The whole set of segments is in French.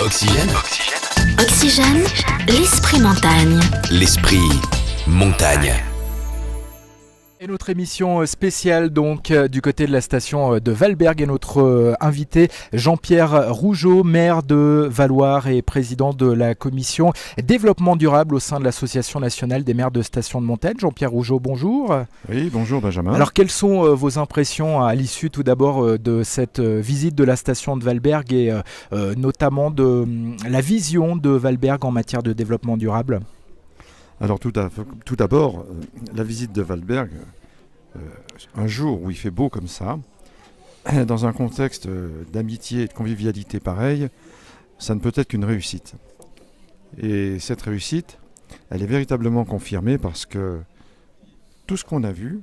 Oxygène. Oxygène, l'esprit montagne. L'esprit montagne. Et notre émission spéciale donc du côté de la station de Valberg et notre invité Jean-Pierre Rougeau, maire de Valloires et président de la commission développement durable au sein de l'Association nationale des maires de stations de montagne. Jean-Pierre Rougeau, bonjour. Oui, bonjour Benjamin. Alors quelles sont vos impressions à l'issue tout d'abord de cette visite de la station de Valberg et notamment de la vision de Valberg en matière de développement durable ? Alors tout d'abord, la visite de Valberg, un jour où il fait beau comme ça, dans un contexte d'amitié et de convivialité pareil, ça ne peut être qu'une réussite. Et cette réussite, elle est véritablement confirmée parce que tout ce qu'on a vu,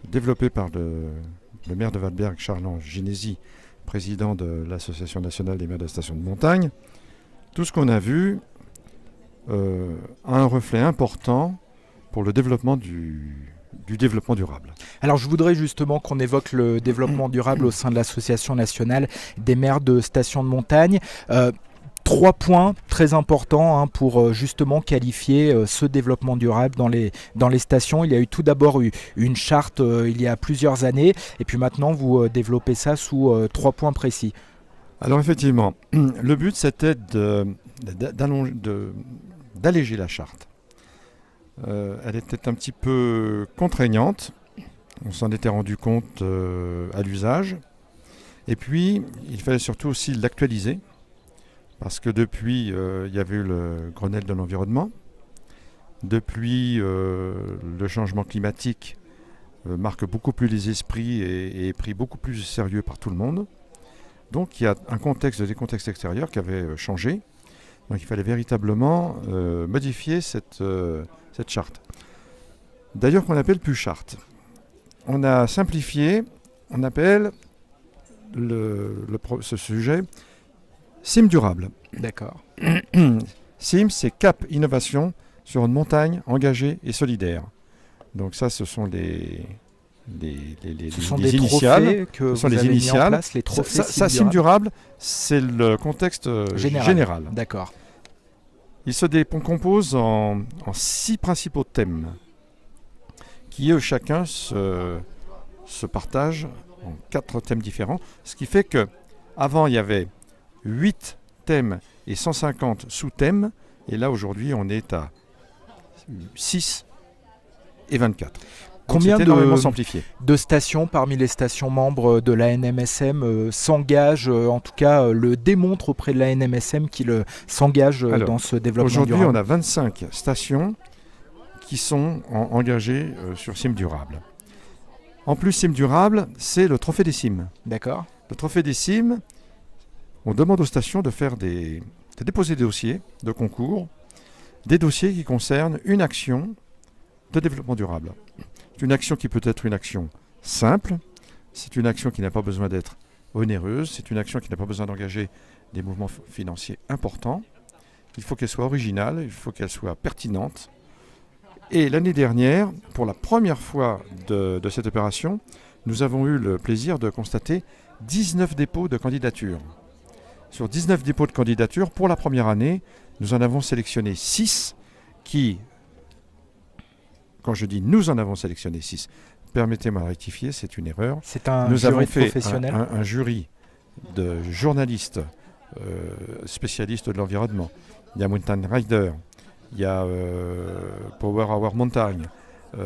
développé par le maire de Valberg, Charles-Ange Ginesi, président de l'Association nationale des maires de stations de montagne, tout ce qu'on a vu a un reflet important pour le développement du développement durable. Alors je voudrais justement qu'on évoque le développement durable au sein de l'Association nationale des maires de stations de montagne. 3 points très importants pour justement qualifier ce développement durable dans les stations. Il y a eu tout d'abord une charte il y a plusieurs années et puis maintenant vous développez ça sous 3 points précis. Alors effectivement, le but c'était d'alléger la charte. Elle était un petit peu contraignante, on s'en était rendu compte à l'usage. Et puis, il fallait surtout aussi l'actualiser, parce que depuis, il y avait eu le Grenelle de l'environnement. Depuis, le changement climatique marque beaucoup plus les esprits et est pris beaucoup plus au sérieux par tout le monde. Donc, il y a des contextes extérieurs qui avaient changé. Donc il fallait véritablement modifier cette charte. D'ailleurs qu'on n'appelle plus charte. On a simplifié, on appelle ce sujet CIM durable. D'accord. CIM, c'est Cap Innovation sur une montagne engagée et solidaire. Donc ça, ce sont les initiales. Que vous avez mis en place, les trophées CIM durable, c'est le contexte général. D'accord. Il se décompose en 6 principaux thèmes qui, eux, chacun se partagent en 4 thèmes différents. Ce qui fait qu'avant, il y avait 8 thèmes et 150 sous-thèmes. Et là, aujourd'hui, on est à 6 et 24. Combien simplifié. De stations parmi les stations membres de la NMSM s'engagent, en tout cas le démontrent auprès de la NMSM qu'il s'engage dans ce développement aujourd'hui, durable? Aujourd'hui, on a 25 stations qui sont engagées sur CIM durable. En plus, CIM durable, c'est le trophée des CIM. D'accord. Le trophée des CIM, on demande aux stations de déposer des dossiers de concours, des dossiers qui concernent une action de développement durable. C'est une action qui peut être une action simple, c'est une action qui n'a pas besoin d'être onéreuse, c'est une action qui n'a pas besoin d'engager des mouvements financiers importants. Il faut qu'elle soit originale, il faut qu'elle soit pertinente. Et l'année dernière, pour la première fois de cette opération, nous avons eu le plaisir de constater 19 dépôts de candidature. Sur 19 dépôts de candidature, pour la première année, nous en avons sélectionné 6 qui... Quand je dis nous en avons sélectionné 6, permettez-moi de rectifier, c'est une erreur. C'est un nous jury avons fait professionnel. Un jury de journalistes spécialistes de l'environnement. Il y a Mountain Rider, il y a Power Hour Montagne, la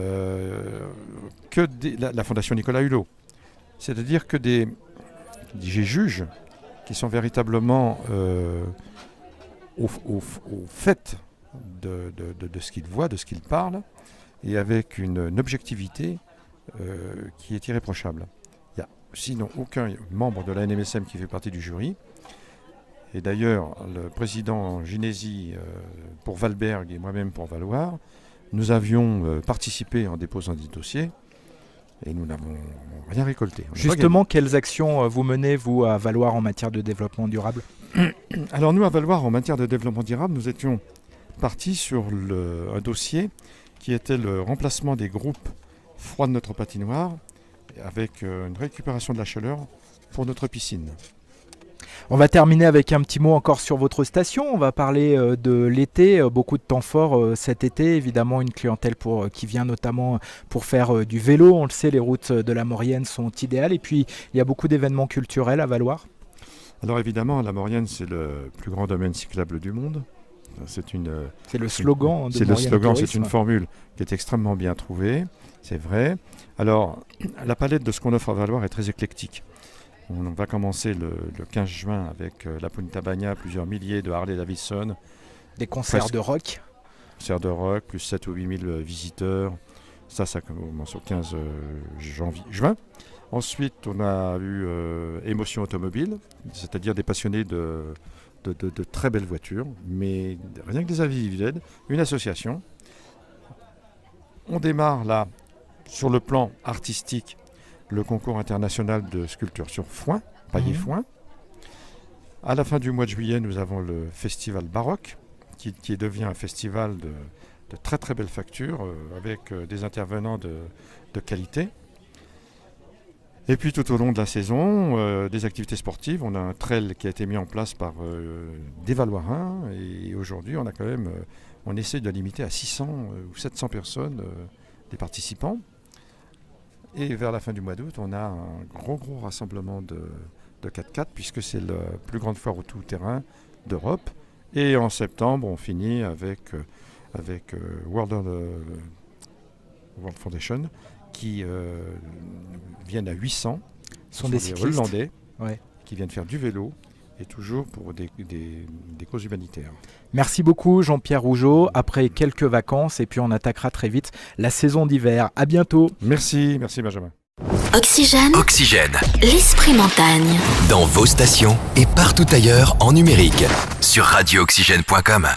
Fondation Nicolas Hulot. C'est-à-dire que des juges qui sont véritablement au fait de ce qu'ils voient, de ce qu'ils parlent, et avec une objectivité qui est irréprochable. Il n'y a sinon aucun membre de la NMSM qui fait partie du jury. Et d'ailleurs, le président Ginesi pour Valberg et moi-même pour Valloires, nous avions participé en déposant des dossiers et nous n'avons rien récolté. Justement, quelles actions vous menez, vous, à Valloires en matière de développement durable ? Alors nous, à Valloires, en matière de développement durable, nous étions partis sur un dossier qui était le remplacement des groupes froids de notre patinoire avec une récupération de la chaleur pour notre piscine. On va terminer avec un petit mot encore sur votre station. On va parler de l'été, beaucoup de temps fort cet été. Évidemment, une clientèle qui vient notamment pour faire du vélo. On le sait, les routes de la Maurienne sont idéales. Et puis, il y a beaucoup d'événements culturels à Valloires. Alors évidemment, la Maurienne, c'est le plus grand domaine cyclable du monde. C'est le slogan de Maurienne Tourisme. C'est une formule qui est extrêmement bien trouvée, c'est vrai. Alors, la palette de ce qu'on offre à Valloires est très éclectique. On va commencer le 15 juin avec la Punta Bagna, plusieurs milliers de Harley Davidson. Des concerts de rock. Concerts de rock, plus 7 ou 8 000 visiteurs. Ça commence au 15 juin. Ensuite, on a eu Émotion Automobile, c'est-à-dire des passionnés de très belles voitures, mais rien que des avis vides, une association. On démarre là, sur le plan artistique, le concours international de sculpture sur foin, paillé-foin. À la fin du mois de juillet, nous avons le festival baroque, qui devient un festival de très très belles factures, avec des intervenants de qualité. Et puis tout au long de la saison, des activités sportives. On a un trail qui a été mis en place par des Valloirins, et aujourd'hui on essaie de limiter à 600 ou 700 personnes des participants. Et vers la fin du mois d'août, on a un gros rassemblement de 4x4, puisque c'est la plus grande foire au tout-terrain d'Europe. Et en septembre, on finit avec World Foundation, qui viennent à 800. Ce sont des cyclistes Hollandais qui viennent faire du vélo, et toujours pour des causes humanitaires. Merci beaucoup Jean-Pierre Rougeot. Après quelques vacances, et puis on attaquera très vite la saison d'hiver. À bientôt. Merci Benjamin. Oxygène. L'esprit montagne. Dans vos stations et partout ailleurs en numérique. Sur radiooxygène.com.